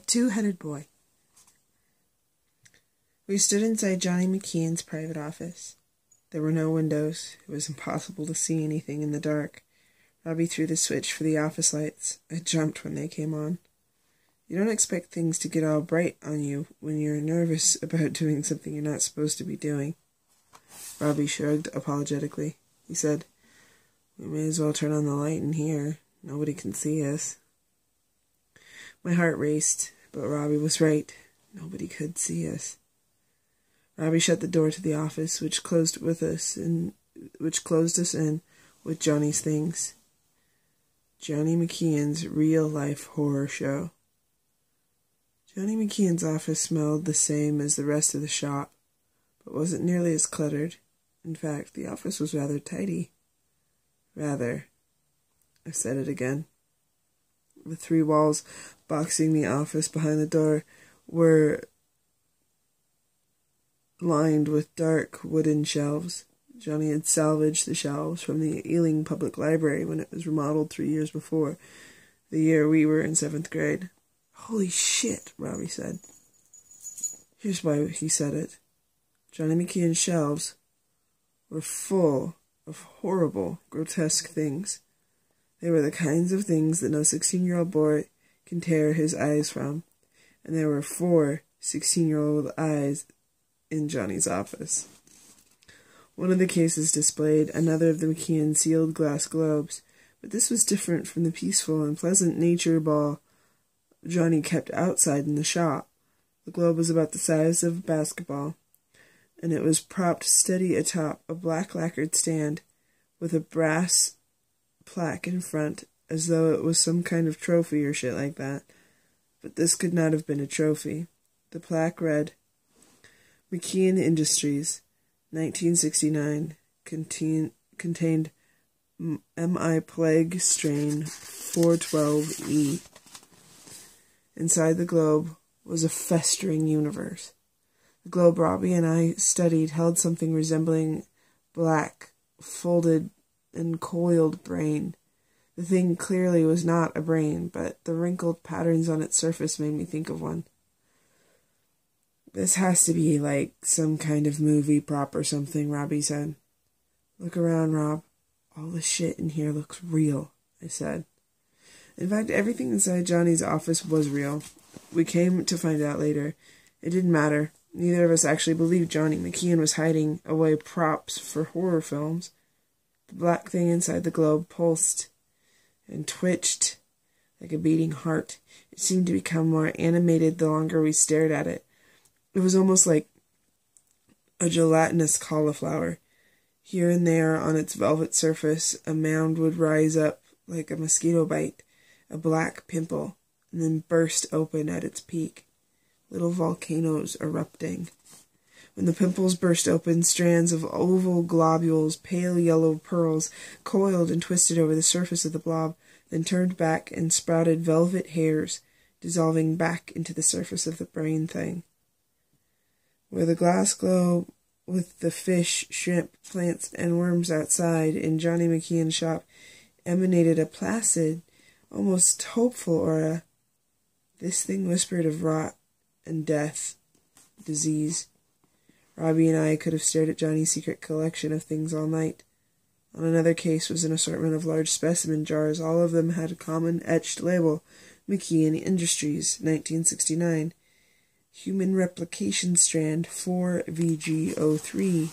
Two-headed boy. We stood inside Johnny McKeon's private office. There were no windows. It was impossible to see anything in the dark. Robbie threw the switch for the office lights. I jumped when they came on. You don't expect things to get all bright on you when you're nervous about doing something you're not supposed to be doing. Robbie shrugged apologetically. He said, "We may as well turn on the light in here. Nobody can see us." My heart raced, but Robbie was right. Nobody could see us. Robbie shut the door to the office, which closed us in with Johnny's things. Johnny McKeon's real-life horror show. Johnny McKeon's office smelled the same as the rest of the shop, but wasn't nearly as cluttered. In fact, the office was rather tidy. Rather. I said it again. The 3 walls boxing the office behind the door were lined with dark wooden shelves. Johnny had salvaged the shelves from the Ealing Public Library when it was remodeled 3 years before, the year we were in 7th grade. "Holy shit," Robbie said. Here's why he said it. Johnny McKeon's shelves were full of horrible, grotesque things. They were the kinds of things that no 16-year-old boy can tear his eyes from, and there were 4 16-year-old eyes in Johnny's office. One of the cases displayed another of the McKeon sealed glass globes, but this was different from the peaceful and pleasant nature ball Johnny kept outside in the shop. The globe was about the size of a basketball, and it was propped steady atop a black lacquered stand with a brass plaque in front, as though it was some kind of trophy or shit like that. But this could not have been a trophy. The plaque read, "McKeon Industries, 1969, contained MI plague strain 412E. Inside the globe was a festering universe. The globe Robbie and I studied held something resembling black, folded, and coiled brain. The thing clearly was not a brain, but the wrinkled patterns on its surface made me think of one. "This has to be like some kind of movie prop or something," Robbie said. "Look around, Rob. All the shit in here looks real," I said. In fact, everything inside Johnny's office was real. We came to find out later. It didn't matter. Neither of us actually believed Johnny McKeon was hiding away props for horror films. The black thing inside the globe pulsed and twitched like a beating heart. It seemed to become more animated the longer we stared at it. It was almost like a gelatinous cauliflower. Here and there on its velvet surface, a mound would rise up like a mosquito bite, a black pimple, and then burst open at its peak, little volcanoes erupting. When the pimples burst open, strands of oval globules, pale yellow pearls, coiled and twisted over the surface of the blob, then turned back and sprouted velvet hairs, dissolving back into the surface of the brain thing. Where the glass globe with the fish, shrimp, plants, and worms outside in Johnny McKeon's shop emanated a placid, almost hopeful aura, this thing whispered of rot and death, disease. Robbie and I could have stared at Johnny's secret collection of things all night. On another case was an assortment of large specimen jars. All of them had a common etched label, McKeon Industries, 1969. Human Replication Strand 4VG03.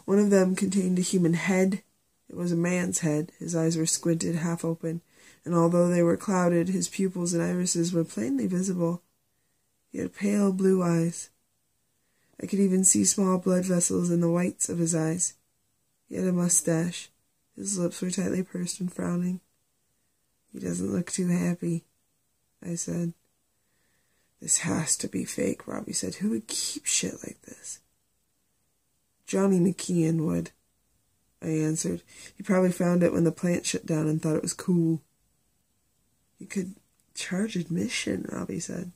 One of them contained a human head. It was a man's head. His eyes were squinted, half open, and although they were clouded, his pupils and irises were plainly visible. He had pale blue eyes. I could even see small blood vessels in the whites of his eyes. He had a mustache. His lips were tightly pursed and frowning. "He doesn't look too happy," I said. "This has to be fake," Robbie said. "Who would keep shit like this?" "Johnny McKeon would," I answered. "He probably found it when the plant shut down and thought it was cool." "You could charge admission," Robbie said.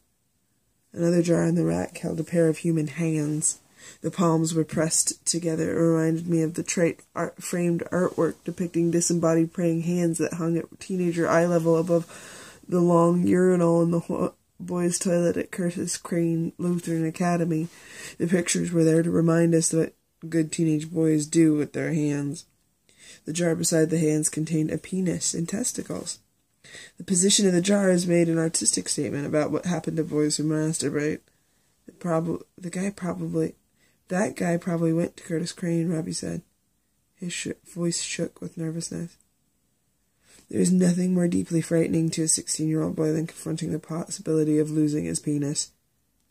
Another jar in the rack held a pair of human hands. The palms were pressed together. It reminded me of the trite framed artwork depicting disembodied praying hands that hung at teenager eye level above the long urinal in the boys' toilet at Curtis Crane Lutheran Academy. The pictures were there to remind us what good teenage boys do with their hands. The jar beside the hands contained a penis and testicles. The position of the jar has made an artistic statement about what happened to boys who masturbate. That guy probably went to Curtis Crane, Robbie said. His voice shook with nervousness. There is nothing more deeply frightening to a 16-year-old boy than confronting the possibility of losing his penis.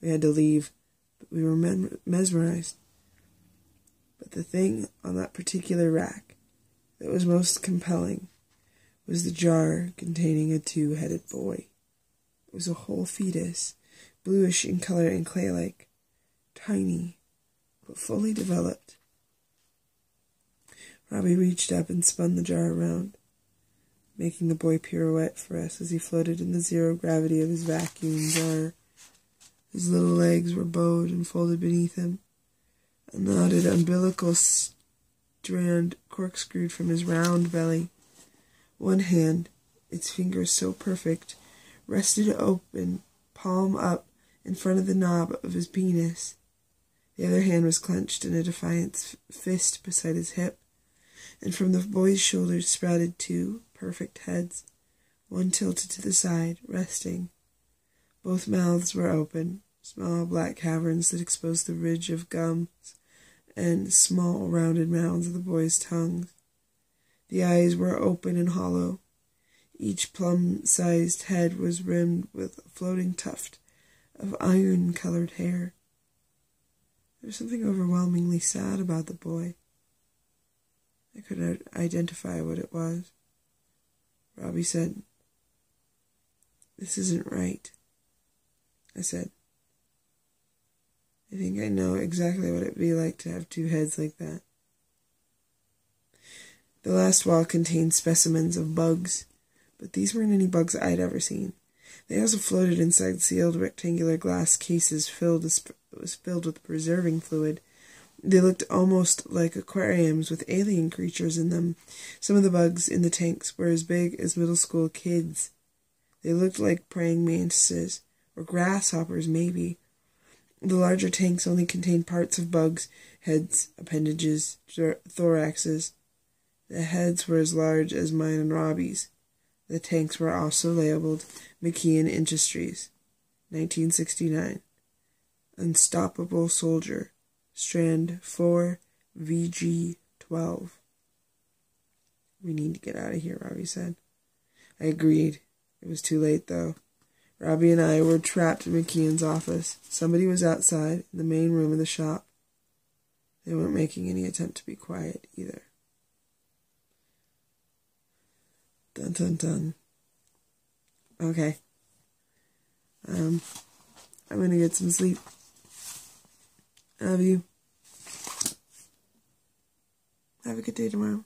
We had to leave, but we were mesmerized. But the thing on that particular rack that was most compelling was the jar containing a two-headed boy. It was a whole fetus, bluish in color and clay-like, tiny, but fully developed. Robbie reached up and spun the jar around, making the boy pirouette for us as he floated in the zero gravity of his vacuum jar. His little legs were bowed and folded beneath him. A knotted umbilical strand corkscrewed from his round belly. One hand, its fingers so perfect, rested open, palm up, in front of the knob of his penis. The other hand was clenched in a defiant fist beside his hip, and from the boy's shoulders sprouted two perfect heads, one tilted to the side, resting. Both mouths were open, small black caverns that exposed the ridge of gums and small rounded mounds of the boy's tongues. The eyes were open and hollow. Each plum-sized head was rimmed with a floating tuft of iron-colored hair. There was something overwhelmingly sad about the boy. I couldn't identify what it was. Robbie said, "This isn't right." I said, "I think I know exactly what it'd be like to have two heads like that." The last wall contained specimens of bugs, but these weren't any bugs I'd ever seen. They also floated inside sealed rectangular glass cases filled with preserving fluid. They looked almost like aquariums with alien creatures in them. Some of the bugs in the tanks were as big as middle school kids. They looked like praying mantises, or grasshoppers maybe. The larger tanks only contained parts of bugs, heads, appendages, thoraxes. The heads were as large as mine and Robbie's. The tanks were also labeled McKeon Industries, 1969. Unstoppable Soldier, Strand 4, VG12. "We need to get out of here," Robbie said. I agreed. It was too late, though. Robbie and I were trapped in McKeon's office. Somebody was outside, in the main room of the shop. They weren't making any attempt to be quiet, either. Dun dun dun. Okay. I'm gonna get some sleep. I love you. Have a good day tomorrow.